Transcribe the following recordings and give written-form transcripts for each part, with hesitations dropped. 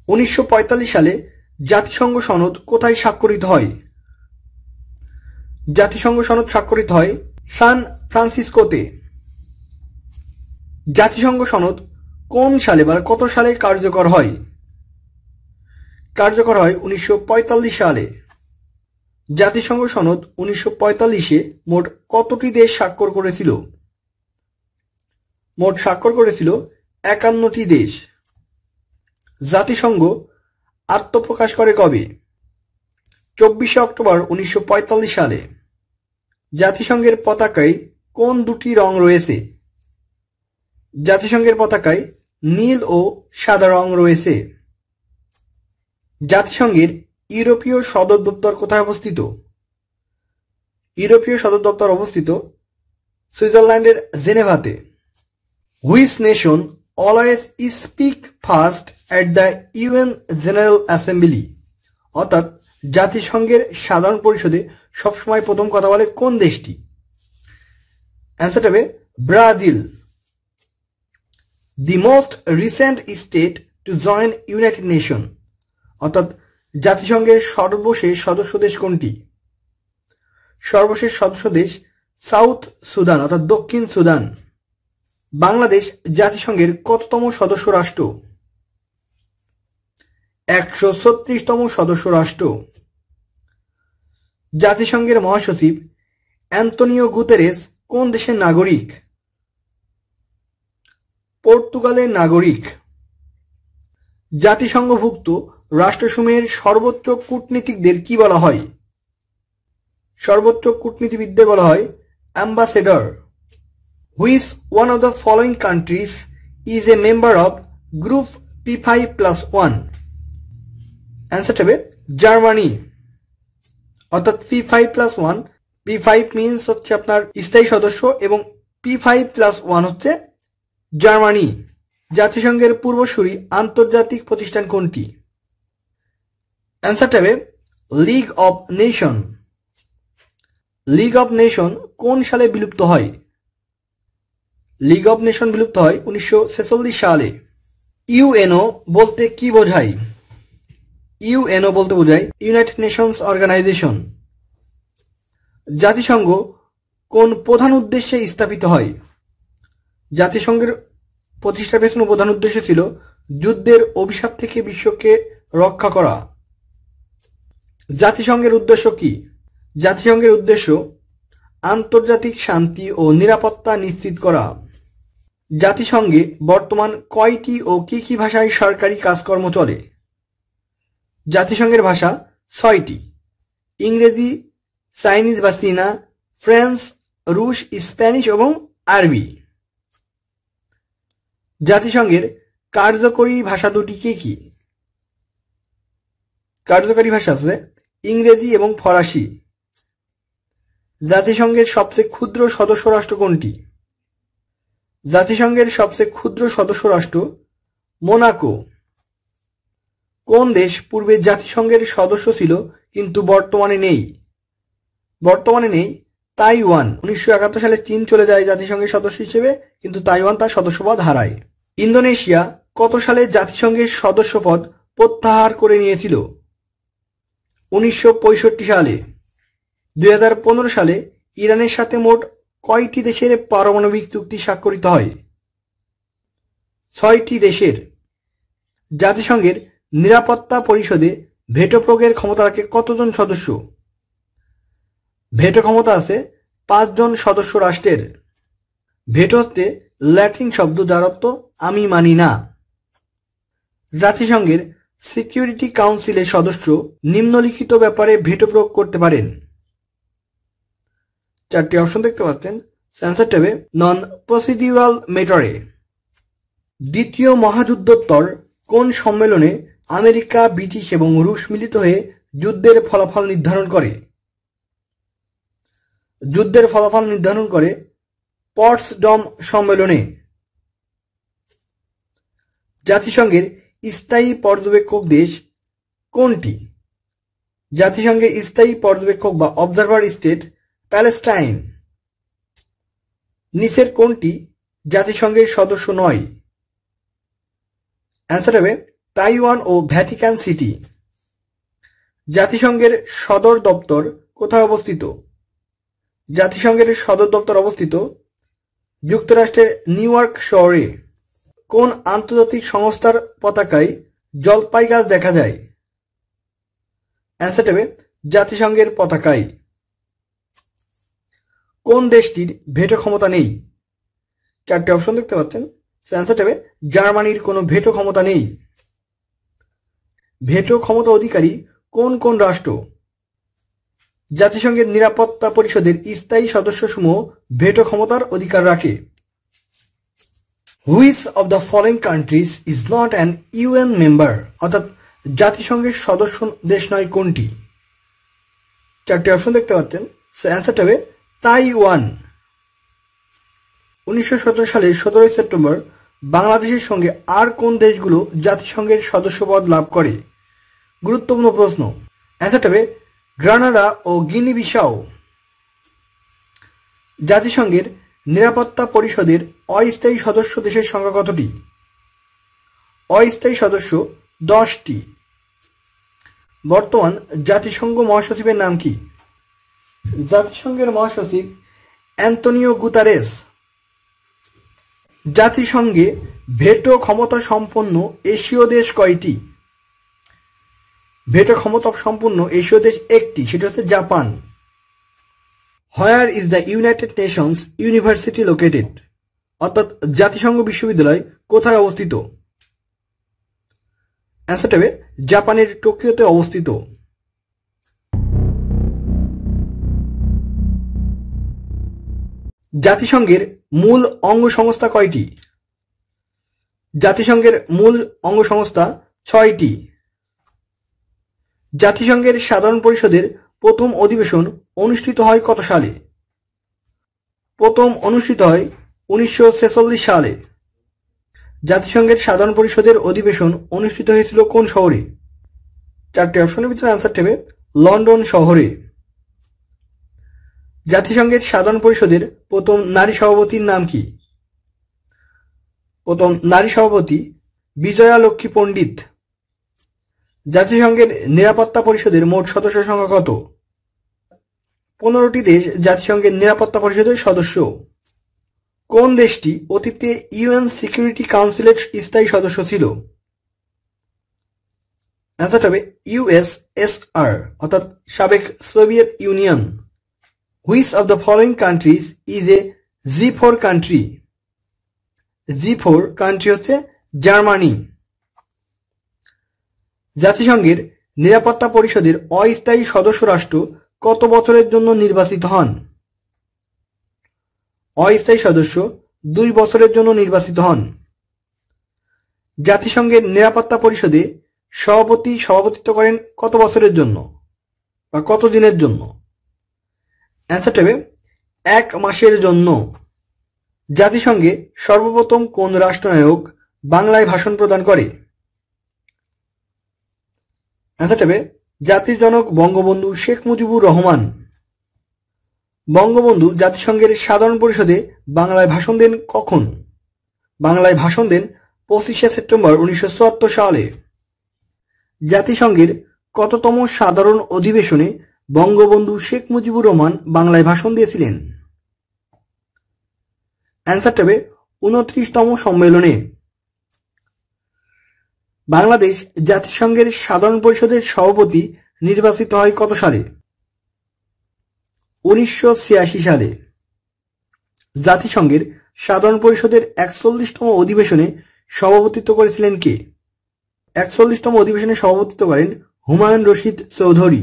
1945 সালে জাতিসংঘ সনদ কোথায় স্বাক্ষরিত হয়? জাতিসংঘ সনদ স্বাক্ষরিত হয় সান ফ্রান্সিসকোতে। জাতিসংঘ সনদ কোন সালে বা কত সালে কার্যকর হয়? কার্যকর হয় 1945 সালে। জাতিসংঘ সনদ 1945-এ মোট কতটি দেশ স্বাক্ষর করেছিল? মোট স্বাক্ষর করেছিল 51টি দেশ। জাতিসংঘ আত্মপ্রকাশ করে কবে? 24শে অক্টোবর 1945 সালে। জাতিসংঘের পতাকায় কোন দুটি রং রয়েছে? জাতিসংঘের পতাকায় নীল ও সাদা রং রয়েছে। জাতিসংঘের ইউরোপীয় সদর দপ্তর কোথায় অবস্থিত? ইউরোপীয় সদর দপ্তর অবস্থিত সুইজারল্যান্ডের জেনেভাতে। Which nation always speak first at the UN General Assembly? অর্থাৎ জাতিসংঘের সাধারণ পরিষদে সবসময় প্রথম কথা বলে কোন দেশটি? অ্যান্সারটা হবে Brazil. The most recent state to join United nation, অর্থাৎ জাতিসংঘের সর্বশেষ সদস্য দেশ কোনটি? সর্বশেষ সদস্য দেশ সাউথ সুদান অর্থাৎ দক্ষিণ সুদান। বাংলাদেশ জাতিসংঘের কততম সদস্য রাষ্ট্র? 136তম সদস্য রাষ্ট্র। জাতিসংঘের মহাসচিব অ্যান্তোনিও গুতেরেস কোন দেশের নাগরিক? পর্তুগালের নাগরিক। জাতিসংঘভুক্ত রাষ্ট্রসমূহের সর্বোচ্চ কূটনীতিকদের কি বলা হয়? সর্বোচ্চ কূটনীতিবিদদের বলা হয় ambassador. Which one of the following countries is a member of group P5+1? Answer হবে জার্মানি। অর্থাৎ P5+1, P5 মিনস হচ্ছে আপনার স্থায়ী সদস্য এবং P5+1 হচ্ছে জার্মানি। জাতিসংঘের পূর্বসূরি আন্তর্জাতিক প্রতিষ্ঠান কোনটি? অ্যান্সারটা হবে league of nation. League of nation কোন সালে বিলুপ্ত হয়? লিগ অফ নেশন বিলুপ্ত হয় 1946 সালে। ইউএনও বলতে কি বোঝায়? ইউএনও বলতে বোঝায় ইউনাইটেড নেশনস অর্গানাইজেশন। জাতিসংঘ কোন প্রধান উদ্দেশ্যে স্থাপিত হয়? জাতিসংঘের প্রতিষ্ঠার পেছনে প্রধান উদ্দেশ্য ছিল যুদ্ধের অভিশাপ থেকে বিশ্বকে রক্ষা করা। জাতিসংঘের উদ্দেশ্য কি? জাতিসংঘের উদ্দেশ্য আন্তর্জাতিক শান্তি ও নিরাপত্তা নিশ্চিত করা। জাতিসংঘে বর্তমান কয়টি ও কি কি ভাষায় সরকারি কাজকর্ম চলে? জাতিসংঘের ভাষা 6টি। ইংরেজি, চাইনিজ বা চীনা, ফ্রেঞ্চ, রুশ, স্প্যানিশ এবং আরবি। জাতিসংঘের কার্যকরী ভাষা দুটি কি কি? কার্যকরী ভাষা আছে ইংরেজি এবং ফরাসি। জাতিসংঘের সবচেয়ে ক্ষুদ্র সদস্য রাষ্ট্র কোনটি? জাতিসংঘের সবচেয়ে ক্ষুদ্র সদস্য রাষ্ট্র মোনাকো। কোন দেশ পূর্বে জাতিসংঘের সদস্য ছিল কিন্তু বর্তমানে নেই? বর্তমানে নেই তাইওয়ান। 1971 সালে চীন চলে যায় জাতিসংঘের সদস্য হিসেবে, কিন্তু তাইওয়ান তার সদস্যপদ হারায়। ইন্দোনেশিয়া কত সালে জাতিসংঘের সদস্যপদ প্রত্যাহার করে নিয়েছিল? 1965 সালে। 2015 সালে ইরানের সাথে মোট কয়টি দেশের পারমাণবিক চুক্তি স্বাক্ষরিত হয়? 6টি দেশের। জাতিসংঘের নিরাপত্তা পরিষদে ভেটো প্রয়োগের ক্ষমতা রাখে কতজন সদস্য? ভেটো ক্ষমতা আছে 5 জন সদস্য রাষ্ট্রের। ভেটো হচ্ছে ল্যাটিন শব্দ যার অর্থ আমি মানি না। জাতিসংঘের সিকিউরিটি কাউন্সিলের সদস্য নিম্নলিখিত ব্যাপারে ভেটো প্রয়োগ করতে পারেন। 4টি অপশন দেখতে পাচ্ছেন। অ্যান্সারটা হবে নন প্রসিডিউরাল ম্যাটারে। দ্বিতীয় মহাযুদ্ধোত্তর কোন সম্মেলনে আমেরিকা, ব্রিটিশ এবং রুশ মিলিত হয়ে যুদ্ধের ফলাফল নির্ধারণ করে? যুদ্ধের ফলাফল নির্ধারণ করে পটসডম সম্মেলনে। জাতিসংঘের স্থায়ী পর্যবেক্ষক দেশ কোনটি? জাতিসংঘের স্থায়ী পর্যবেক্ষক বা অবজারভার স্টেট প্যালেস্টাইন। নিচের কোনটি জাতিসংঘের সদস্য নয়? অ্যান্সার হবে তাইওয়ান ও ভ্যাটিকান সিটি। জাতিসংঘের সদর দপ্তর কোথায় অবস্থিত? জাতিসংঘের সদর দপ্তর অবস্থিত যুক্তরাষ্ট্রের নিউ ইয়র্ক শহরে। কোন আন্তর্জাতিক সংস্থার পতাকায় জলপাই গাছ দেখা যায়? অ্যান্সার হবে জাতিসংঘের পতাকায়। কোন দেশটির ভেটো ক্ষমতা নেই? চারটি অপশন দেখতে পাচ্ছেন। অ্যান্সার হবে জার্মানির কোনো ভেটো ক্ষমতা নেই। ভেটো ক্ষমতা অধিকারী কোন কোন রাষ্ট্র? জাতিসংঘের নিরাপত্তা পরিষদের স্থায়ী সদস্যসমূহ ভেটো ক্ষমতার অধিকার রাখে। Which of the following countries is not an UN member? অর্থাৎ জাতিসংঘের সদস্য দেশ নয় কোনটি? চারটি অপশন দেখতে পাচ্ছেন। অ্যান্সারটা হবে তাইওয়ান। 1917 সালের 17 সেপ্টেম্বর বাংলাদেশের সঙ্গে আর কোন দেশগুলো জাতিসংঘের সদস্যপদ লাভ করে? গুরুত্বপূর্ণ প্রশ্ন। অ্যান্সারটা হবে গ্রানাডা ও গিনি বিসাও। জাতিসংঘের নিরাপত্তা পরিষদের অস্থায়ী সদস্য দেশের সংখ্যা কতটি? অস্থায়ী সদস্য 10টি। বর্তমান জাতিসংঘ মহাসচিবের নাম কি? জাতিসংঘের মহাসচিব অ্যান্তোনিও গুতারেস। জাতিসংঘে ভেটো ক্ষমতা সম্পন্ন এশীয় দেশ কয়টি? ভেটো ক্ষমতা সম্পন্ন এশীয় দেশ একটি, সেটা হচ্ছে Japan. Where is the United Nations university located? অর্থাৎ জাতিসংঘ বিশ্ববিদ্যালয় কোথায় অবস্থিত? অ্যান্সারটা হবে জাপানের টোকিওতে অবস্থিত। জাতিসংঘের মূল অঙ্গ সংস্থা কয়টি? জাতিসংঘের মূল অঙ্গ সংস্থা 6টি। জাতিসংঘের সাধারণ পরিষদের প্রথম অধিবেশন অনুষ্ঠিত হয় কত সালে? প্রথম অনুষ্ঠিত হয় 1946 সালে। জাতিসংঘের সাধারণ পরিষদের অধিবেশন অনুষ্ঠিত হয়েছিল কোন শহরে? চারটি অপশনের ভিতরে অ্যান্সার হবে লন্ডন শহরে। জাতিসংঘের সাধারণ পরিষদের প্রথম নারী সভাপতির নাম কি? প্রথম নারী সভাপতি বিজয়া লক্ষ্মী পণ্ডিত। জাতিসংঘের নিরাপত্তা পরিষদের মোট সদস্য সংখ্যা কত? 15টি দেশ জাতিসংঘের নিরাপত্তা পরিষদের সদস্য। কোন দেশটি অতীতে ইউএন সিকিউরিটি কাউন্সিলের স্থায়ী সদস্য ছিল? অ্যান্সার হবে ইউএসএসআর অর্থাৎ সাবেক Soviet union. Which of the following countries is a G4 country? G4 country হচ্ছে জার্মানি। জাতিসংঘের নিরাপত্তা পরিষদের অস্থায়ী সদস্য রাষ্ট্র কত বছরের জন্য নির্বাচিত হন? অস্থায়ী সদস্য 2 বছরের জন্য নির্বাচিত হন। জাতিসংঘের নিরাপত্তা পরিষদে সভাপতিত্ব করেন কত বছরের জন্য বা কত দিনের জন্য? অ্যান্সার হবে 1 মাসের জন্য। জাতিসংঘে সর্বপ্রথম কোন রাষ্ট্রনায়ক বাংলায় ভাষণ প্রদান করে? অ্যান্সার হবে জাতির জনক বঙ্গবন্ধু শেখ মুজিবুর রহমান। বঙ্গবন্ধু জাতিসংঘের সাধারণ পরিষদে বাংলায় ভাষণ দেন কখন? বাংলায় ভাষণ দেন 25শে সেপ্টেম্বর 1974 সালে। জাতিসংঘের কততম সাধারণ অধিবেশনে বঙ্গবন্ধু শেখ মুজিবুর রহমান বাংলায় ভাষণ দিয়েছিলেন? অ্যান্সার হবে 29তম সম্মেলনে। বাংলাদেশ জাতিসংঘের সাধারণ পরিষদের সভাপতি নির্বাচিত হয় কত সালে? 1986 সালে। জাতিসংঘের সাধারণ পরিষদের 41তম অধিবেশনে সভাপতিত্ব করেছিলেন কে? 41তম অধিবেশনে সভাপতিত্ব করেন হুমায়ুন রশিদ চৌধুরী।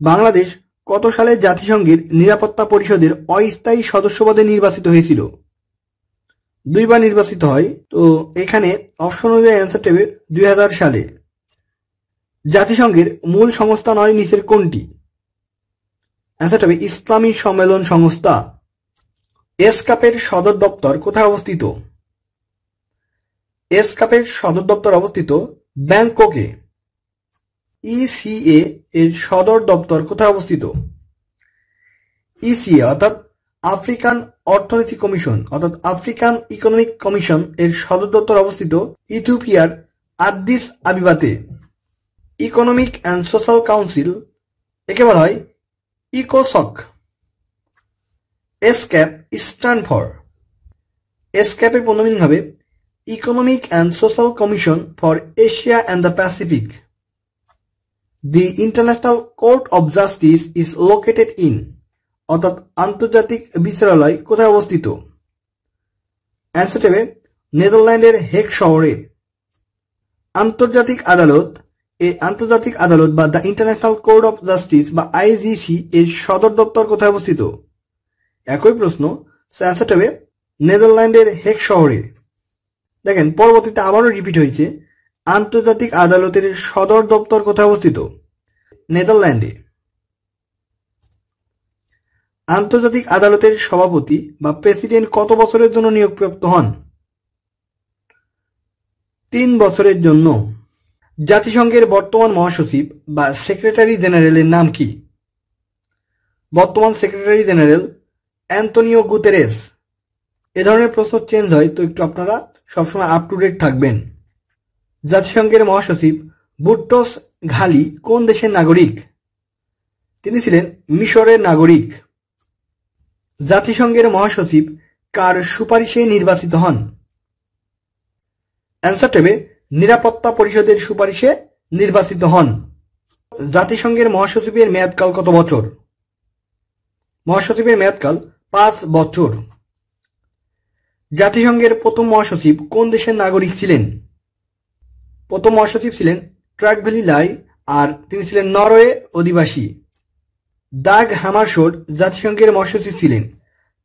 বাংলাদেশ কত সালে জাতিসংঘের নিরাপত্তা পরিষদের অস্থায়ী সদস্যপদে নির্বাচিত হয়েছিল? 2 বার নির্বাচিত হয়। তো এখানে অপশন অনুযায়ী অ্যান্সার হবে 2000 সালে। জাতিসংঘের মূল সংস্থা নয় নিচের কোনটি? অ্যান্সার হবে ইসলামী সম্মেলন সংস্থা। এসকাপের সদর দপ্তর কোথায় অবস্থিত? এসকাপের সদর দপ্তর অবস্থিত ব্যাংককে। ইসিএ এর সদর দপ্তর কোথায় অবস্থিত? ইসিএ অর্থাৎ আফ্রিকান অর্থনৈতিক কমিশন অর্থাৎ আফ্রিকান ইকোনমিক কমিশন এর সদর দপ্তর অবস্থিত ইথিওপিয়ার আদিস আবিবাতে। ইকোনমিক অ্যান্ড সোশ্যাল কাউন্সিল একে বলা হয় ইকোসক। এসক্যাপ স্ট্যান্ড ফর, এসক্যাপের পূর্ণ মিনিং হবে economic and social commission for Asia and the Pacific. The international court of justice is located in, অর্থাৎ আন্তর্জাতিক বিচারালয় কোথায় অবস্থিত? অ্যান্সার হবে নেদারল্যান্ডের হেগ শহরে। আন্তর্জাতিক আদালত, এই আন্তর্জাতিক আদালত বা the international court of justice বা আইজিসি এর সদর দপ্তর কোথায় অবস্থিত? একই প্রশ্ন, অ্যান্সার হবে নেদারল্যান্ডের হেগ শহরে। দেখেন পরবর্তীতে আবারও রিপিট হয়েছে, আন্তর্জাতিক আদালতের সদর দপ্তর কোথায় অবস্থিত? নেদারল্যান্ডে। আন্তর্জাতিক আদালতের সভাপতি বা প্রেসিডেন্ট কত বছরের জন্য নিয়োগপ্রাপ্ত হন? 3 বছরের জন্য। জাতিসংঘের বর্তমান মহাসচিব বা সেক্রেটারি জেনারেলের নাম কি? বর্তমান সেক্রেটারি জেনারেল অ্যান্তোনিও গুতেরেস। এ ধরনের প্রশ্ন চেঞ্জ হয়, তো একটু আপনারা সবসময় আপ টু ডেট থাকবেন। জাতিসংঘের মহাসচিব বুট্রোস ঘালি কোন দেশের নাগরিক? তিনি ছিলেন মিশরের নাগরিক। জাতিসংঘের মহাসচিব কার সুপারিশে নির্বাচিত হন? অ্যান্সার হবে নিরাপত্তা পরিষদের সুপারিশে নির্বাচিত হন। জাতিসংঘের মহাসচিবের মেয়াদকাল কত বছর? মহাসচিবের মেয়াদকাল 5 বছর। জাতিসংঘের প্রথম মহাসচিব কোন দেশের নাগরিক ছিলেন? প্রথম মহাসচিব ছিলেন ট্র্যাক ভ্যালি লাই, আর তিনি ছিলেন নরওয়ে অধিবাসী। দাগ হ্যামারশোল্ড জাতিসংঘের মহাসচিব ছিলেন,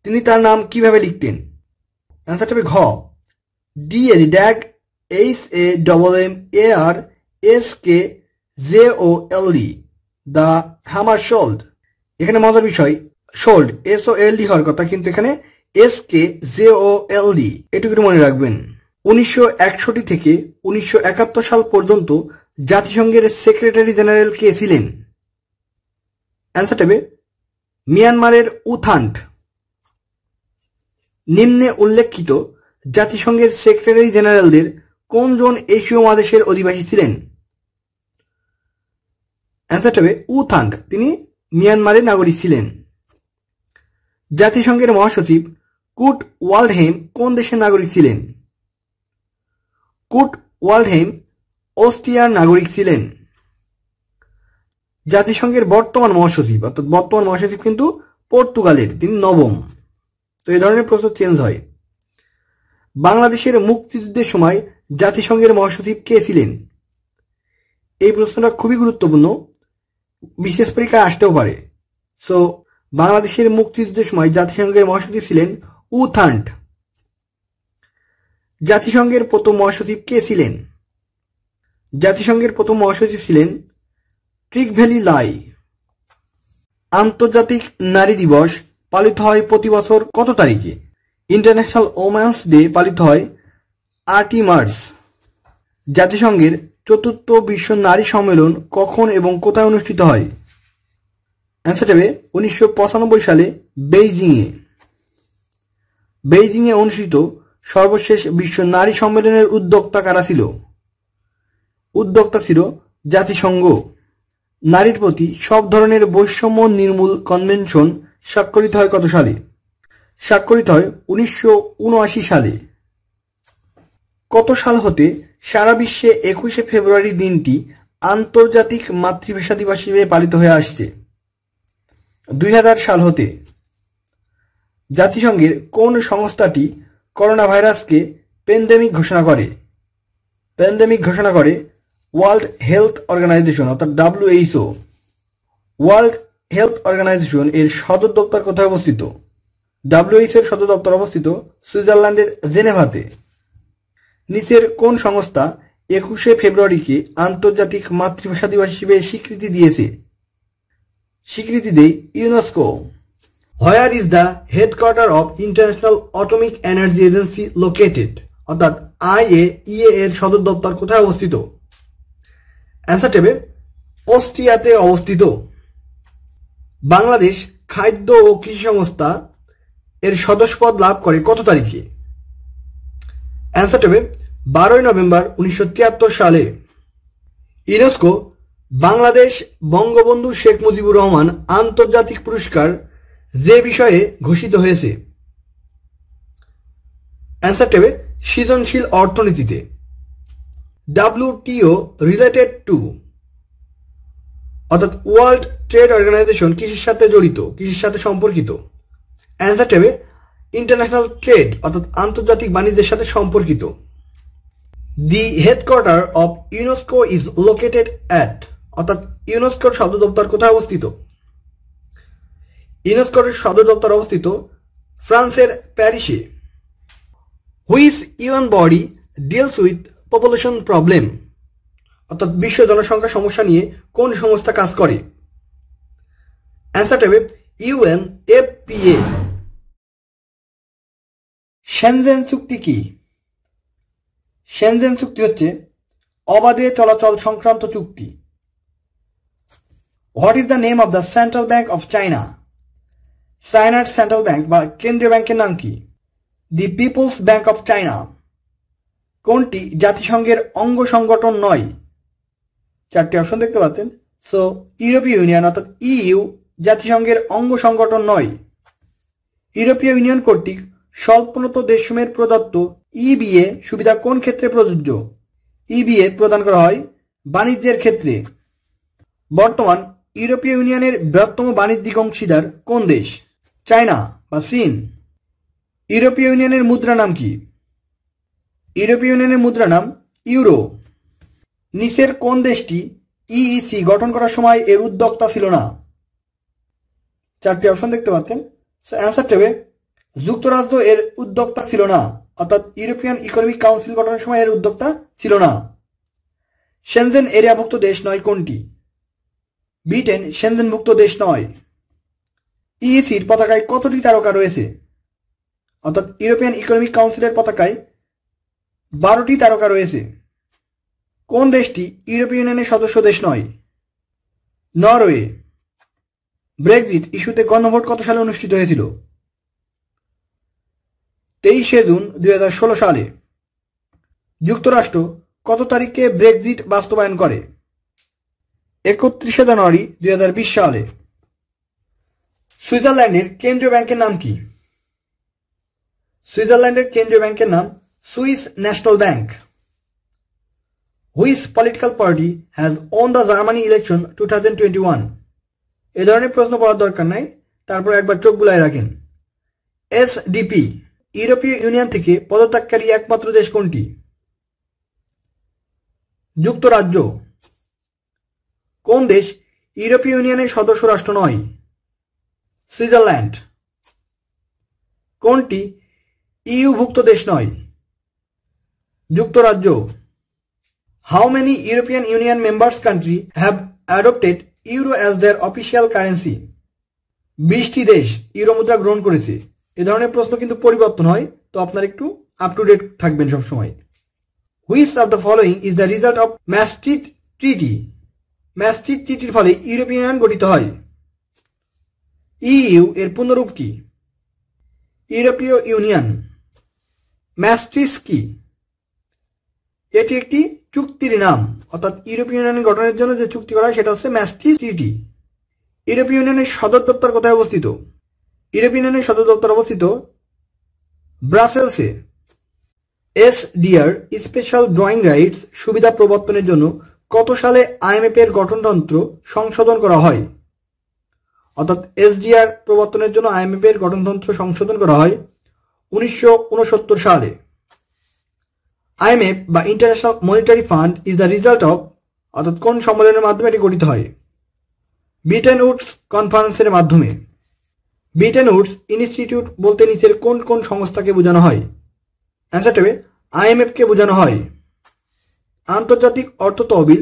তিনি তার নাম কিভাবে লিখতেন? অ্যান্সার হবে ঘ, DAG HAMMARSKJOLD, দ্য হ্যামারশোল্ড। এখানে মজার বিষয়, শোল্ড SOLD হওয়ার কথা, কিন্তু এখানে SKJOLD, এটুকু মনে রাখবেন। 1961 থেকে 1971 সাল পর্যন্ত জাতিসংঘের সেক্রেটারি জেনারেল কে ছিলেন? অ্যান্সার হবে মিয়ানমারের উথান্ট। নিম্নে উল্লেখিত জাতিসংঘের সেক্রেটারি জেনারেলদের কোনজন এশীয় মহাদেশের অধিবাসী ছিলেন? অ্যান্সার হবে উথান্ট, তিনি মিয়ানমারের নাগরিক ছিলেন। জাতিসংঘের মহাসচিব কুট ওয়াল্ডহেইম কোন দেশের নাগরিক ছিলেন? কুট ওয়াল্ডহেইম অস্ট্রিয়ার নাগরিক ছিলেন। জাতিসংঘের বর্তমান মহাসচিব, অর্থাৎ বর্তমান মহাসচিব কিন্তু পর্তুগালের, তিনি নবম। তো এই ধরনের প্রশ্ন চেঞ্জ হয়। বাংলাদেশের মুক্তিযুদ্ধের সময় জাতিসংঘের মহাসচিব কে ছিলেন? এই প্রশ্নটা খুবই গুরুত্বপূর্ণ, বিশেষ পরীক্ষায় আসতেও পারে। সো বাংলাদেশের মুক্তিযুদ্ধের সময় জাতিসংঘের মহাসচিব ছিলেন উথান্ট। জাতিসংঘের প্রথম মহাসচিব কে ছিলেন? জাতিসংঘের প্রথম মহাসচিব ছিলেন ট্রিক ভ্যালি লাই। আন্তর্জাতিক নারী দিবস পালিত হয় প্রতি বছর কত তারিখে? ইন্টারন্যাশনাল ওমেন্স ডে পালিত হয় 8ই মার্চ। জাতিসংঘের ৪র্থ বিশ্ব নারী সম্মেলন কখন এবং কোথায় অনুষ্ঠিত হয়? অ্যান্সার হবে 1995 সালে বেইজিংয়ে। বেইজিংয়ে অনুষ্ঠিত সর্বশেষ বিশ্ব নারী সম্মেলনের উদ্যোক্তা কারা ছিল? উদ্যোক্তা ছিল জাতিসংঘ। নারীর প্রতি সব ধরনের বৈষম্য নির্মূল কনভেনশন স্বাক্ষরিত হয় কত সালে? স্বাক্ষরিত হয় 1979 সালে। কত সাল হতে সারা বিশ্বে 21শে ফেব্রুয়ারি দিনটি আন্তর্জাতিক মাতৃভাষা দিবস হিসেবে পালিত হয়ে আসছে? 2000 সাল হতে। জাতিসংঘের কোন সংস্থাটি করোনা ভাইরাসকে প্যান্ডেমিক ঘোষণা করে? প্যান্ডেমিক ঘোষণা করে ওয়ার্ল্ড হেলথ অর্গানাইজেশন, অর্থাৎ WHO। ওয়ার্ল্ড হেলথ অর্গানাইজেশন এর সদর দপ্তর কোথায় অবস্থিত? WHO এর সদর দপ্তর অবস্থিত সুইজারল্যান্ডের জেনেভাতে। নিচের কোন সংস্থা 21শে ফেব্রুয়ারিকে আন্তর্জাতিক মাতৃভাষা দিবস হিসেবে স্বীকৃতি দিয়েছে? স্বীকৃতি দেয় UNESCO. Where is the headquarter of international atomic energy agency located, অর্থাৎ IAEA এর সদর দপ্তর কোথায় অবস্থিত? অ্যান্সার হবে অস্ট্রিয়াতে অবস্থিত। বাংলাদেশ খাদ্য ও কৃষি সংস্থা এর সদস্যপদ লাভ করে কত তারিখে? অ্যান্সার হবে 12 নভেম্বর 1973 সালে। ইউনেস্কো বাংলাদেশ বঙ্গবন্ধু শেখ মুজিবুর রহমান আন্তর্জাতিক পুরস্কার যে বিষয়ে ঘোষিত হয়েছে? অ্যান্সার টেবে সৃজনশীল অর্থনীতিতে। WTO রিলেটেড টু, অর্থাৎ ওয়ার্ল্ড ট্রেড অর্গানাইজেশন কিসের সাথে জড়িত, কিসের সাথে সম্পর্কিত? অ্যান্সার টেবে ইন্টারন্যাশনাল ট্রেড, অর্থাৎ আন্তর্জাতিক বাণিজ্যের সাথে সম্পর্কিত। The headquarter of UNESCO is located at, অর্থাৎ ইউনেস্কোর সদর দপ্তর কোথায় অবস্থিত? ইউনেস্কোর সদর দপ্তর অবস্থিত ফ্রান্সের প্যারিসে। Which UN body deals with population problem, অর্থাৎ বিশ্ব জনসংখ্যা সমস্যা নিয়ে কোন সংস্থা কাজ করে? Answer টেবে UNFPA। শেনজেন চুক্তি কি? শেনজেন চুক্তি হচ্ছে অবাধে চলাচল সংক্রান্ত চুক্তি। What is the name of the central bank of China? চায়নার সেন্ট্রাল ব্যাংক বা কেন্দ্রীয় ব্যাংকের নাম কি? দি পিপলস ব্যাংক অফ চায়না। কোনটি জাতিসংঘের অঙ্গ সংগঠন নয়? চারটি অপশন দেখতে পাচ্ছেন। সো ইউরোপীয় ইউনিয়ন অর্থাৎ EU জাতিসংঘের অঙ্গ সংগঠন নয়। ইউরোপীয় ইউনিয়ন কর্তৃক স্বল্পোন্নত দেশসমূহের প্রদত্ত EBA সুবিধা কোন ক্ষেত্রে প্রযোজ্য? EBA প্রদান করা হয় বাণিজ্যের ক্ষেত্রে। বর্তমান ইউরোপীয় ইউনিয়নের বৃহত্তম বাণিজ্যিক অংশীদার কোন দেশ? চায়না বা চীন। ইউরোপীয় ইউনিয়নের মুদ্রা নাম কি? ইউরোপীয় ইউনিয়নের মুদ্রা নাম ইউরো। নিচের কোন দেশটি EEC গঠন করার সময় এর উদ্যোক্তা ছিল না? চারটি অপশন দেখতে পাচ্ছেন। অ্যান্সার টেবে যুক্তরাজ্য এর উদ্যোক্তা ছিল না, অর্থাৎ ইউরোপিয়ান ইকোনমিক কাউন্সিল গঠনের সময় এর উদ্যোক্তা ছিল না। শেনজেন এরিয়াভুক্ত দেশ নয় কোনটি? ব্রিটেন শেনজেনভুক্ত দেশ নয়। EECর পতাকায় কতটি তারকা রয়েছে? অর্থাৎ ইউরোপিয়ান ইকোনমিক কাউন্সিলের পতাকায় 12টি তারকা রয়েছে। কোন দেশটি ইউরোপীয় ইউনিয়নের সদস্য দেশ নয়? নরওয়ে। ব্রেক্সিট ইস্যুতে গণভোট কত সালে অনুষ্ঠিত হয়েছিল? 23শে জুন 2016 সালে। যুক্তরাষ্ট্র কত তারিখে ব্রেক্সিট বাস্তবায়ন করে? 31শে জানুয়ারি 2020 সালে। সুইজারল্যান্ডের কেন্দ্রীয় ব্যাংকের নাম কি? সুইজারল্যান্ডের কেন্দ্রীয় ব্যাংকের নাম Swiss national bank. Which political party has won the Germany election 2021? এ ধরনের প্রশ্ন পড়ার দরকার নাই, তারপর একবার চোখ বুলায় রাখেন। SDP ইউরোপীয় ইউনিয়ন থেকে পদত্যাগকারী একমাত্র দেশ কোনটি? যুক্তরাজ্য। কোন দেশ ইউরোপীয় ইউনিয়নের সদস্য রাষ্ট্র নয়? সুইজারল্যান্ড। কোনটি ইউভুক্ত দেশ নয়? যুক্তরাজ্য। How many European Union members country have adopted euro as their official currency? 20টি দেশ ইউরো মুদ্রা গ্রহণ করেছে। এ ধরনের প্রশ্ন কিন্তু পরিবর্তন হয়, তো আপনার একটু আপ টু ডেট থাকবেন সবসময়। Which of the following is the result of Maastricht treaty? Maastricht ট্রিটির ফলে ইউরোপীয় ইউনিয়ন গঠিত হয়। EU এর পূর্ণরূপ কি? ইউরোপীয় ইউনিয়ন। ম্যাস্ট্রিক্ট কি? এটি একটি চুক্তির নাম, অর্থাৎ ইউরোপীয় ইউনিয়ন গঠনের জন্য যে চুক্তি করা হয় সেটা হচ্ছে ম্যাস্ট্রিক্ট ট্রিটি। ইউরোপীয় ইউনিয়নের সদর দপ্তর কোথায় অবস্থিত? ইউরোপীয় ইউনিয়নের সদর দপ্তর অবস্থিত ব্রাসেলসে। SDR স্পেশাল ড্রয়িং রাইটস সুবিধা প্রবর্তনের জন্য কত সালে IMF এর গঠনতন্ত্র সংশোধন করা হয়? অর্থাৎ SDR প্রবর্তনের জন্য IMF এর গঠনতন্ত্র সংশোধন করা হয় 1969 সালে। IMF বা international Monetary fund is the result of, অর্থাৎ কোন সম্মেলনের মাধ্যমে এটি গঠিত হয়? ব্রিটেন উডস কনফারেন্সের মাধ্যমে। ব্রিটেন উডস ইনস্টিটিউট বলতে নিচের কোন কোন সংস্থাকে বোঝানো হয়? অ্যান্সার টেবে IMF কে বোঝানো হয়। আন্তর্জাতিক অর্থ তহবিল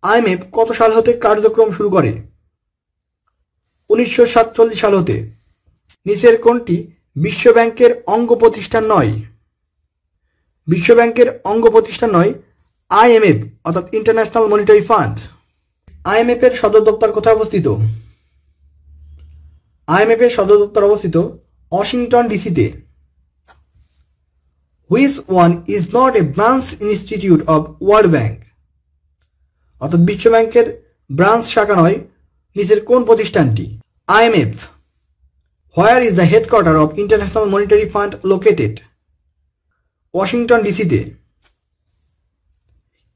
IMF কত সাল হতে কার্যক্রম শুরু করে? 1947 সাল হতে। নিচের কোনটি বিশ্ব ব্যাংকের অঙ্গ প্রতিষ্ঠান নয়? বিশ্ব ব্যাংকের অঙ্গ প্রতিষ্ঠান নয় IMF, অর্থাৎ ইন্টারন্যাশনাল মনিটারি ফান্ড। IMF এর সদর দপ্তর কোথায় অবস্থিত? IMF এর সদর দপ্তর অবস্থিত Washington ডিসিতে। Which one is not a branch institute of World Bank? অর্থাৎ বিশ্ব ব্যাংকের ব্রাঞ্চ শাখা নয় নিচের কোন প্রতিষ্ঠানটি? IMF. Where is the headquarters of International Monetary Fund located? Washington DC তে.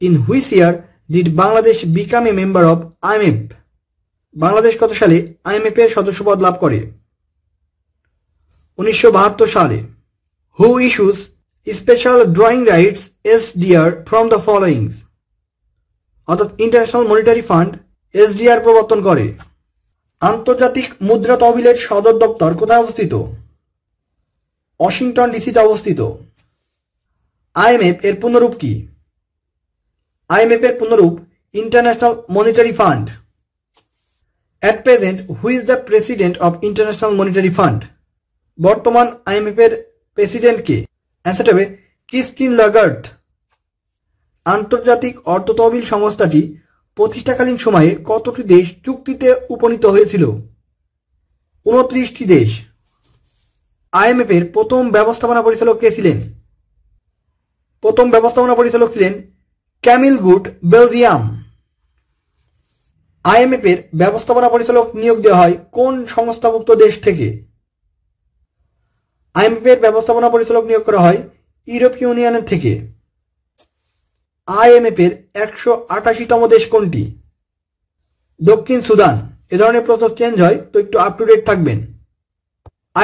In which year did Bangladesh become a member of IMF? Bangladesh কত সালে IMF এর সদস্যপদ লাভ করে? 1972 সালে. Who issues special drawing rights SDR from the following? অর্থাৎ international Monetary fund SDR প্রবর্তন করে. আন্তর্জাতিক মুদ্রা তহবিলের সদর দপ্তর কোথায় অবস্থিত? ওয়াশিংটন ডিসিতে অবস্থিত. IMF এর পূর্ণরূপ কি? IMF এর পূর্ণরূপ International Monetary Fund. At present, who is the president of International Monetary Fund? বর্তমান IMF এর প্রেসিডেন্ট কে? অ্যান্সার হবে ক্রিস্টিন লাগার্দ. আন্তর্জাতিক অর্থ তহবিল সংস্থাটি প্রতিষ্ঠাকালীন সময়ে কতটি দেশ চুক্তিতে উপনীত হয়েছিল? 29টি দেশ. IMF এর প্রথম ব্যবস্থাপনা পরিচালক কে ছিলেন? প্রথম ব্যবস্থাপনা পরিচালক ছিলেন ক্যামিল গুট বেলজিয়াম. IMF এর ব্যবস্থাপনা পরিচালক নিয়োগ দেওয়া হয় কোন সংস্থাভুক্ত দেশ থেকে? IMF এর ব্যবস্থাপনা পরিচালক নিয়োগ করা হয় ইউরোপীয় ইউনিয়নের থেকে. IMF এর 188তম দেশ কোনটি? দক্ষিণ সুদান. এ ধরনের প্রশ্ন চেঞ্জ হয়, তো একটু আপ টু ডেট থাকবেন.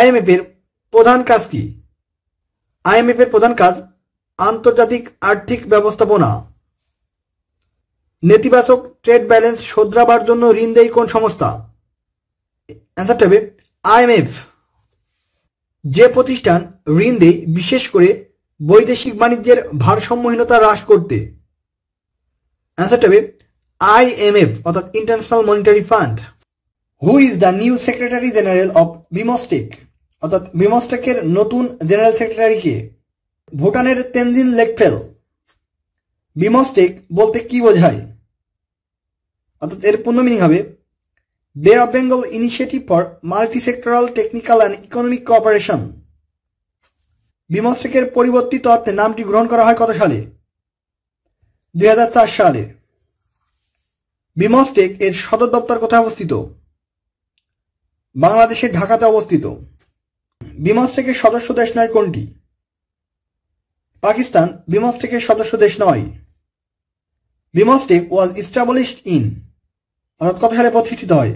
IMF এর প্রধান কাজ কি? IMF এর প্রধান কাজ আন্তর্জাতিক আর্থিক ব্যবস্থাপনা. নেতিবাচক ট্রেড ব্যালেন্স শোধরাবার জন্য ঋণ দেয় কোন সংস্থা? অ্যান্সারটা হবে IMF. যে প্রতিষ্ঠান ঋণ দেয় বিশেষ করে বৈদেশিক বাণিজ্যের ভারসাম্যহীনতা হ্রাস করতে? অ্যান্সারটা হবে IMF অর্থাৎ international Monetary fund. Who is the new secretary general of BIMSTEC? অর্থাৎ বিমস্টেকের নতুন জেনারেল সেক্রেটারি কে? ভুটানের তেনজিন লেকফেল. বিমস্টেক বলতে কি বোঝায়? অর্থাৎ এর পূর্ণ মিনিং হবে Bay of Bengal Initiative for Multi Sectoral Technical and Economic Cooperation. বিমস্টেকের পরিবর্তিত অর্থে নামটি গ্রহণ করা হয় কত সালে? 2004 সালে. বিমস্টেক এর সদর দপ্তর কোথায় অবস্থিত? বাংলাদেশের ঢাকাতে অবস্থিত. বিমস্টেকের সদস্য দেশ নয় কোনটি? পাকিস্তান বিমস্টেকের সদস্য দেশ নয়. বিমস্টেক ওয়াজ এস্টাবলিশড ইন অর্থাৎ কত সালে প্রতিষ্ঠিত হয়?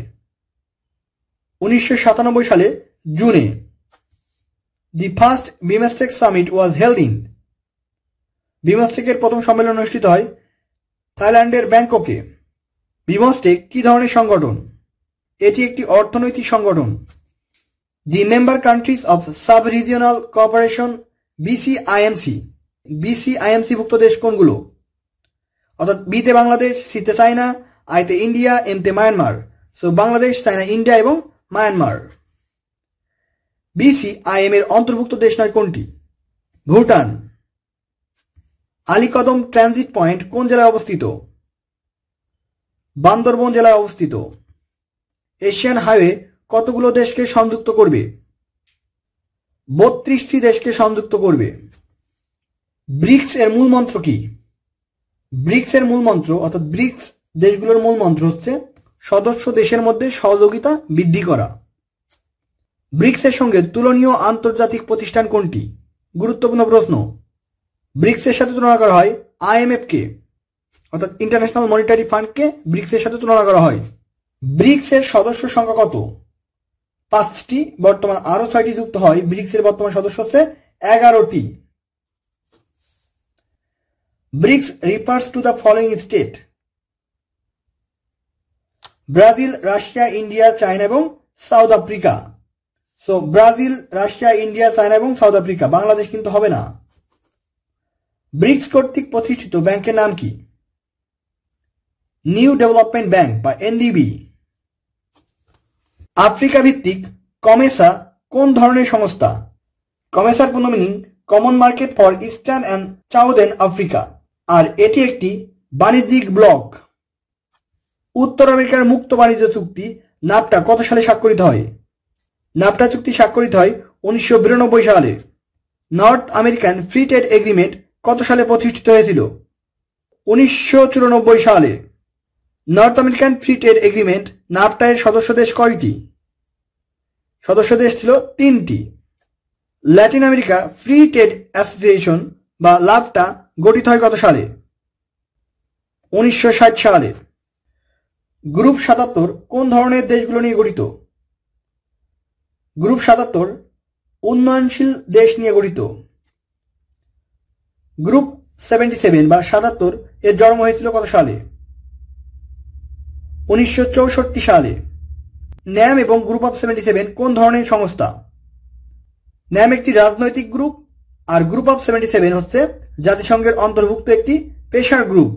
1997 সালে জুনে. The first BIMSTEC summit was held in. বিমস্টেকের প্রথম সম্মেলন অনুষ্ঠিত হয় থাইল্যান্ডের ব্যাংককে. বিমস্টেক কি ধরনের সংগঠন? এটি একটি অর্থনৈতিক সংগঠন. দি member countries of sub regional cooperation BCIMC. BCIMC ভুক্ত দেশ কোনগুলো? অর্থাৎ বিতে বাংলাদেশ, সিতে চায়না, আইতে ইন্ডিয়া, এমতে Myanmar. So Bangladesh, China, India এবং মায়ানমার. BCIM এর অন্তর্ভুক্ত দেশ নয় কোনটি? ভুটান. আলীকদম ট্রানজিট পয়েন্ট কোন জেলায় অবস্থিত? বান্দরবন জেলায় অবস্থিত. এশিয়ান হাইওয়ে কতগুলো দেশকে সংযুক্ত করবে? 32টি দেশকে সংযুক্ত করবে. ব্রিক্স এর মূল মন্ত্র কি? ব্রিক্স এর মূল মন্ত্র অর্থাৎ ব্রিক্স দেশগুলোর মূল মন্ত্র হচ্ছে সদস্য দেশের মধ্যে সহযোগিতা বৃদ্ধি করা. ব্রিক্স এর সঙ্গে তুলনীয় আন্তর্জাতিক প্রতিষ্ঠান কোনটি? গুরুত্বপূর্ণ প্রশ্ন. ব্রিক্স এর সাথে তুলনা করা হয় IMF কে অর্থাৎ ইন্টারন্যাশনাল মনিটারি ফান্ড কে ব্রিক্স এর সাথে তুলনা করা হয়. ব্রিক্স এর সদস্য সংখ্যা কত? 5টি. বর্তমান আরো 6টি যুক্ত হয়. ব্রিক্স এর বর্তমান সদস্য হচ্ছে 11টি. BRICS refers to the following state: Brazil, Russia, India, China এবং South Africa. So Brazil, Russia, India, China এবং সাউথ আফ্রিকা. বাংলাদেশ কিন্তু হবে না. ব্রিক্স কর্তৃক প্রতিষ্ঠিত ব্যাংকের নাম কি? নিউ ডেভেলপমেন্ট ব্যাংক বা NDB. আফ্রিকা ভিত্তিক কমেসা কোন ধরনের সংস্থা? কমেসার পূর্ণ meaning Common Market for Eastern and Southern Africa, আর এটি একটি বাণিজ্যিক ব্লক. উত্তর আমেরিকার মুক্ত বাণিজ্য চুক্তি নাফটা কত সালে স্বাক্ষরিত হয়? নাফটা চুক্তি স্বাক্ষরিত হয় 1992 সালে. North American Free Trade Agreement কত সালে প্রতিষ্ঠিত হয়েছিল? 1994 সালে। North American Free Trade Agreement NAFTA এর সদস্য দেশ কয়টি? সদস্য দেশ ছিল 3টি। Latin America Free Trade Association বা লাফটা গঠিত হয় কত সালে? 1960 সালে। গ্রুপ 77 কোন ধরনের দেশগুলো নিয়ে গঠিত? গ্রুপ 77 উন্নয়নশীল দেশ নিয়ে গঠিত। গ্রুপ 77 বা 77 এর জন্ম হয়েছিল কত সালে? 1964 সালে। ন্যাম এবং গ্রুপ অফ 77 কোন ধরনের সংস্থা? ন্যাম একটি রাজনৈতিক গ্রুপ আর গ্রুপ অফ 77 হচ্ছে জাতিসংঘের অন্তর্ভুক্ত একটি পেশার গ্রুপ।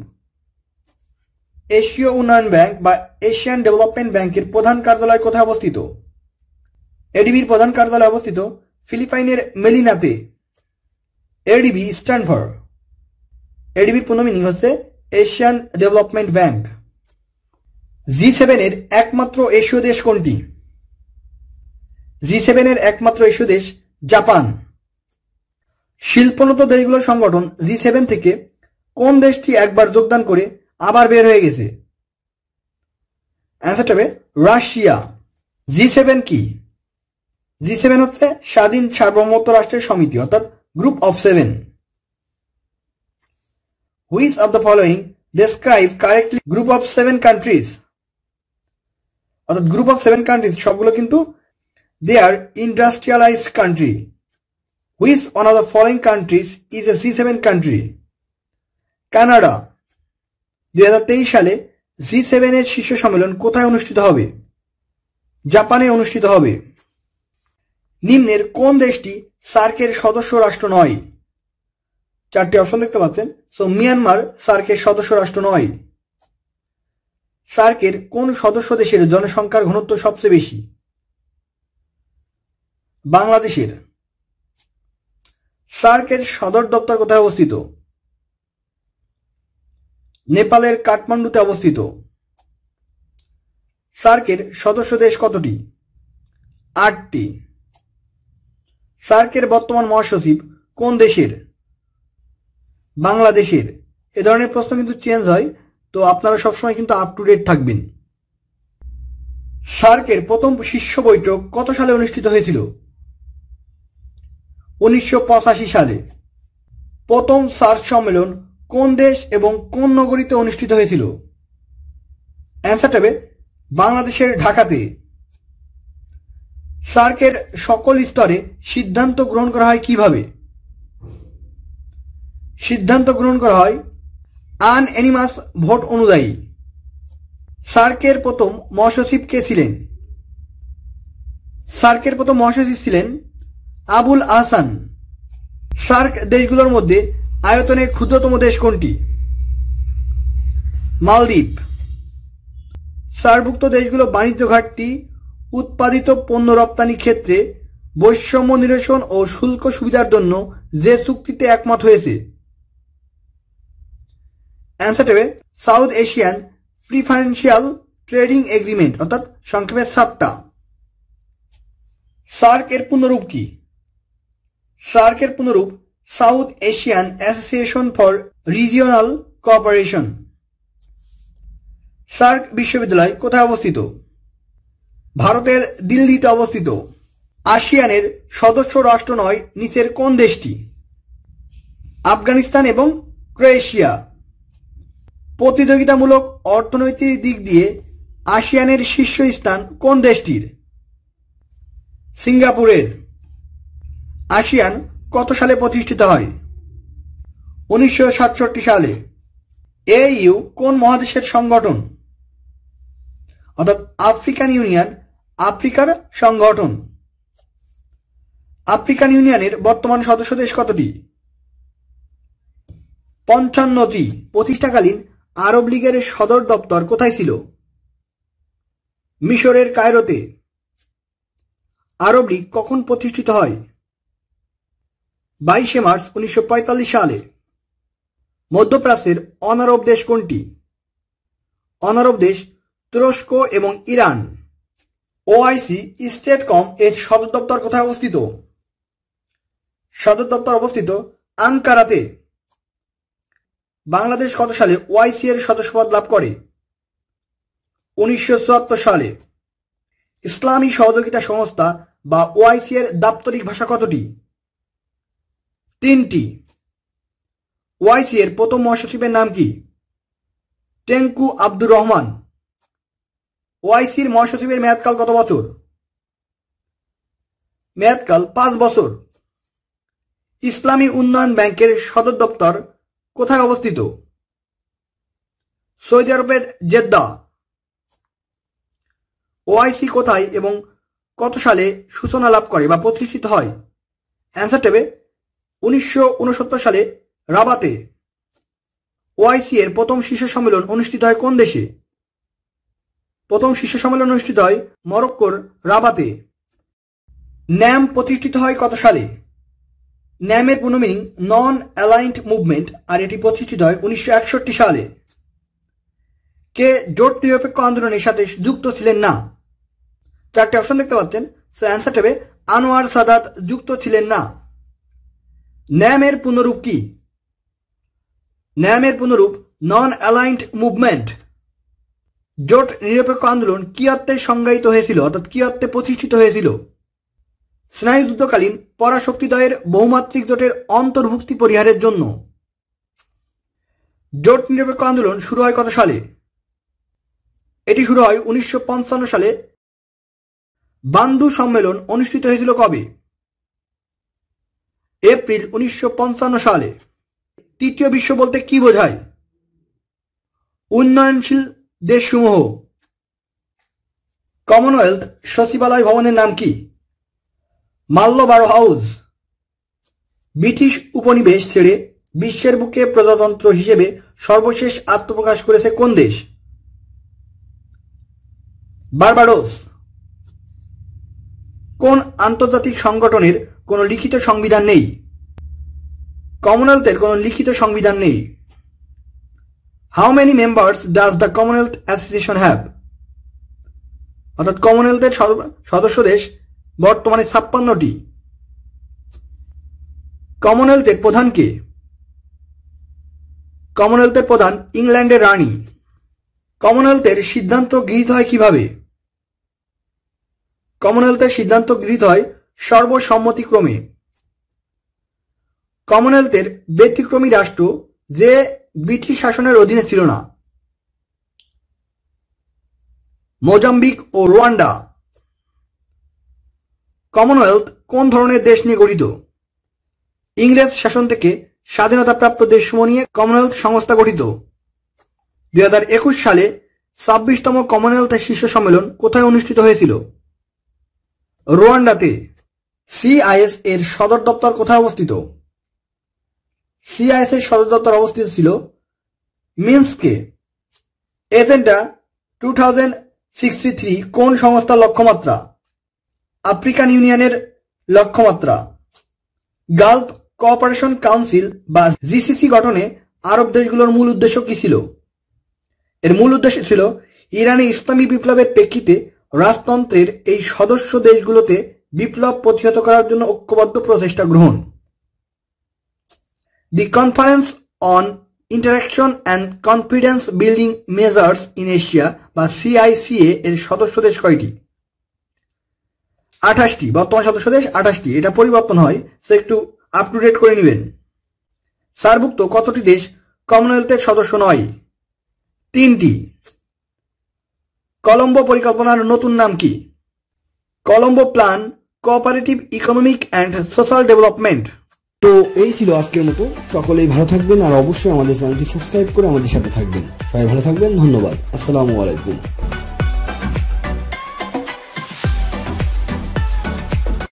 এশীয় উন্নয়ন ব্যাংক বা এশিয়ান ডেভেলপমেন্ট ব্যাংকের প্রধান কার্যালয় কোথায় অবস্থিত? এডিবির প্রধান কার্যালয় অবস্থিত ফিলিপাইনের মেলিনাতে। এডিবি স্ট্যান্ড ফর, এডিবির পূর্ণ মিনিং হচ্ছে এশিয়ান ডেভেলপমেন্ট ব্যাংক। G7 এর একমাত্র এশীয় দেশ কোনটি? G7 এর একমাত্র এশীয় দেশ জাপান। শিল্পোন্নত দেশগুলোর সংগঠন G7 থেকে কোন দেশটি একবার যোগদান করে আবার বের হয়ে গেছে? অ্যান্সারটা হবে রাশিয়া। G7 কি? G7 হচ্ছে স্বাধীন সার্বভৌমত্ব রাষ্ট্রের সমিতি অর্থাৎ group of 7। Which of the following describe correctly group of 7 countries? অর্থাৎ গ্রুপ অফ 7 কান্ট্রিজ সবগুলো কিন্তু they are industrialized country. Which one of the following countries is a G7 country? Canada. 2023 সালে G7 এর শীর্ষ সম্মেলন কোথায় অনুষ্ঠিত হবে? জাপানে অনুষ্ঠিত হবে। নিম্নের কোন দেশটি সার্কের সদস্য রাষ্ট্র নয়? 4টি অপশন দেখতে পাচ্ছেন। সো মিয়ানমার সার্কের সদস্য রাষ্ট্র নয়। সার্কের কোন সদস্য দেশের জনসংখ্যার ঘনত্ব সবচেয়ে বেশি? বাংলাদেশের। সার্কের সদর দপ্তর কোথায় অবস্থিত? নেপালের কাঠমান্ডুতে অবস্থিত। সার্কের সদস্য দেশ কতটি? 8টি। সার্কের বর্তমান মহাসচিব কোন দেশের? বাংলাদেশের। এ ধরনের প্রশ্ন কিন্তু চেঞ্জ হয়, তো আপনারা সবসময় কিন্তু আপ টু ডেট থাকবেন। সার্কের প্রথম শীর্ষ বৈঠক কত সালে অনুষ্ঠিত হয়েছিল? 1985 সালে। প্রথম সার্ক সম্মেলন কোন দেশ এবং কোন নগরীতে অনুষ্ঠিত হয়েছিল? অ্যান্সারটা হবে বাংলাদেশের ঢাকাতে। সার্কের সকল স্তরে সিদ্ধান্ত গ্রহণ করা হয় কিভাবে? সিদ্ধান্ত গ্রহণ করা হয় আনএনিমাস ভোট অনুযায়ী। সার্কের প্রথম মহাসচিব কে ছিলেন? সার্কের প্রথম মহাসচিব ছিলেন আবুল আহসান। সার্ক দেশগুলোর মধ্যে আয়তনে ক্ষুদ্রতম দেশ কোনটি? মালদ্বীপ। সার্কভুক্ত দেশগুলো বাণিজ্য ঘাটতি, উৎপাদিত পণ্য রপ্তানি ক্ষেত্রে বৈষম্য নিরসন ও শুল্ক সুবিধার জন্য যে চুক্তিতে একমত হয়েছে? অ্যান্সার হবে South Asian Preferential Trading Agreement অর্থাৎ সংক্ষেপে সাপটা। সার্ক এর পূর্ণরূপ কি? সার্কের পূর্ণরূপ South Asian Association for Regional Cooperation. SAARC বিশ্ববিদ্যালয় কোথায় অবস্থিত? ভারতের দিল্লিতে অবস্থিত। আসিয়ানের সদস্য রাষ্ট্র নয় নিচের কোন দেশটি? আফগানিস্তান এবং ক্রোয়েশিয়া। প্রতিযোগিতামূলক অর্থনৈতিক দিক দিয়ে আসিয়ানের শীর্ষস্থান কোন দেশটির? সিঙ্গাপুরের। আসিয়ান কত সালে প্রতিষ্ঠিত হয়? 1967 সালে। AU কোন মহাদেশের সংগঠন? অর্থাৎ আফ্রিকান ইউনিয়ন আফ্রিকার সংগঠন। আফ্রিকান ইউনিয়নের বর্তমান সদস্য দেশ কতটি? 55টি। প্রতিষ্ঠাকালীন আরব লীগের সদর দপ্তর কোথায় ছিল? মিশরের কায়রোতে। আরব লীগ কখন প্রতিষ্ঠিত হয়? 22 মার্চ 1945 সালে। মধ্যপ্রাচ্যের অনারব দেশ কোনটি? অনারব দেশ তুরস্ক এবং ইরান। OIC স্টেটকম এর সদর দপ্তর কোথায় অবস্থিত? সদর দপ্তর অবস্থিত আঙ্কারাতে। বাংলাদেশ কত সালে ওআইসি এর সদস্যপদ লাভ করে? 1974 সালে। ইসলামী সহযোগিতা সংস্থা বা ওআইসি এর দাপ্তরিক ভাষা কতটি? 3টি। ওআইসি এর প্রথম মহাসচিবের নাম কি? টেঙ্কু আব্দুর রহমান। ওআইসির মহাসচিবের মেয়াদকাল কত বছর? মেয়াদকাল 5 বছর। ইসলামী উন্নয়ন ব্যাংকের সদর দপ্তর কোথায় অবস্থিত? সৌদি আরবের জেদ্দা। ওআইসি কোথায় এবং কত সালে সূচনা লাভ করে বা প্রতিষ্ঠিত হয়? অ্যান্সার টেবে 1969 সালে রাবাতে। ওআইসি এর প্রথম শীর্ষ সম্মেলন অনুষ্ঠিত হয় কোন দেশে? প্রথম শীর্ষ সম্মেলন অনুষ্ঠিত হয় মরক্কোর রাবাতে। ন্যাম প্রতিষ্ঠিত হয় কত সালে? ন্যামের পূর্ণ মিনিং নন অ্যালাইন্ড মুভমেন্ট, আর এটি প্রতিষ্ঠিত হয় 1961 সালে। কে জোট নিরপেক্ষ আন্দোলনের সাথে যুক্ত ছিলেন না? 4টি অপশন দেখতে পাচ্ছেন। অ্যান্সার টেবে আনোয়ার সাদাত যুক্ত ছিলেন না। ন্যামের পূর্ণরূপ কি? ন্যামের পূর্ণরূপ নন অ্যালাইন্ড মুভমেন্ট। জোট নিরপেক্ষ আন্দোলন কি অর্থে সংজ্ঞায়িত হয়েছিল, অর্থাৎ কি অর্থে প্রতিষ্ঠিত হয়েছিল? স্নায়ুযুদ্ধকালীন পরাশক্তিদ্বয়ের বহুমাত্রিক জোটের অন্তর্ভুক্তি পরিহারের জন্য। জোট নিরপেক্ষ আন্দোলন শুরু হয় কত সালে? এটি শুরু হয় 1955 সালে। বান্দু সম্মেলন অনুষ্ঠিত হয়েছিল কবে? এপ্রিল 1955 সালে। তৃতীয় বিশ্ব বলতে কি বোঝায়? উন্নয়নশীল দেশসমূহ। কমনওয়েলথ সচিবালয় ভবনের নাম কি? মাল্যবারো হাউস। ব্রিটিশ উপনিবেশ ছেড়ে বিশ্বের বুকে প্রজাতন্ত্র হিসেবে সর্বশেষ আত্মপ্রকাশ করেছে কোন দেশ? বার্বাডোস। কোন আন্তর্জাতিক সংগঠনের কোনো লিখিত সংবিধান নেই? কমনওয়েলথের কোনো লিখিত সংবিধান নেই। How many members does the Commonwealth association have? অর্থাৎ কমনওয়েলথের সদস্য দেশ বর্তমানে 56টি। কমনওয়েলথের প্রধান কে? কমনওয়েলথের প্রধান ইংল্যান্ডের রানী। কমনওয়েলথের সিদ্ধান্ত গৃহীত হয় কিভাবে? কমনওয়েলথের সিদ্ধান্ত গৃহীত হয় সর্বসম্মতিক্রমে। কমনওয়েলথের ব্যতিক্রমী রাষ্ট্র যে ব্রিটিশ শাসনের অধীনে ছিল না? মোজাম্বিক ও রুয়ান্ডা। কমনওয়েলথ কোন ধরনের দেশ নিয়ে গঠিত? ইংরেজ শাসন থেকে স্বাধীনতাপ্রাপ্ত দেশসমূহ নিয়ে কমনওয়েলথ সংস্থা গঠিত। 2021 সালে 26তম কমনওয়েলথ শীর্ষ সম্মেলন কোথায় অনুষ্ঠিত হয়েছিল? রুয়ান্ডাতে। সিআইএস এর সদর দপ্তর কোথায় অবস্থিত? সিআইএস এর সদর দপ্তর অবস্থিত ছিল মিন্সকে। এজেন্ডা 2063 কোন সংস্থার লক্ষ্যমাত্রা? আফ্রিকান ইউনিয়নের লক্ষ্যমাত্রা। গালফ কোঅপারেশন কাউন্সিল বা জিসিসি গঠনে আরব দেশগুলোর মূল উদ্দেশ্য কি ছিল? এর মূল উদ্দেশ্য ছিল ইরানে ইসলামী বিপ্লবের প্রেক্ষিতে রাজতন্ত্রের এই সদস্য দেশগুলোতে বিপ্লব প্রতিহত করার জন্য ঐক্যবদ্ধ প্রচেষ্টা গ্রহণ। The Conference on Interaction and Confidence Building Measures in Asia বা সিআইসিএ এর সদস্য দেশ কয়টি? 28টি। বর্তমান সদস্য দেশ 28টি। এটা পরিবর্তন হয়, সো একটু আপ টু ডেট করে নেবেন। সার্কভুক্ত কতটি দেশ কমনওয়েলথের সদস্য নয়? 3টি। কলম্বো পরিকল্পনার নতুন নাম কি? Colombo plan cooperative economic and social development. তো এই ছিল আজকের মতো। সকলেই ভালো থাকবেন আর অবশ্যই আমাদের চ্যানেলটি সাবস্ক্রাইব করে আমাদের সাথে থাকবেন। সবাই ভালো থাকবেন। ধন্যবাদ। আসসালামু আলাইকুম।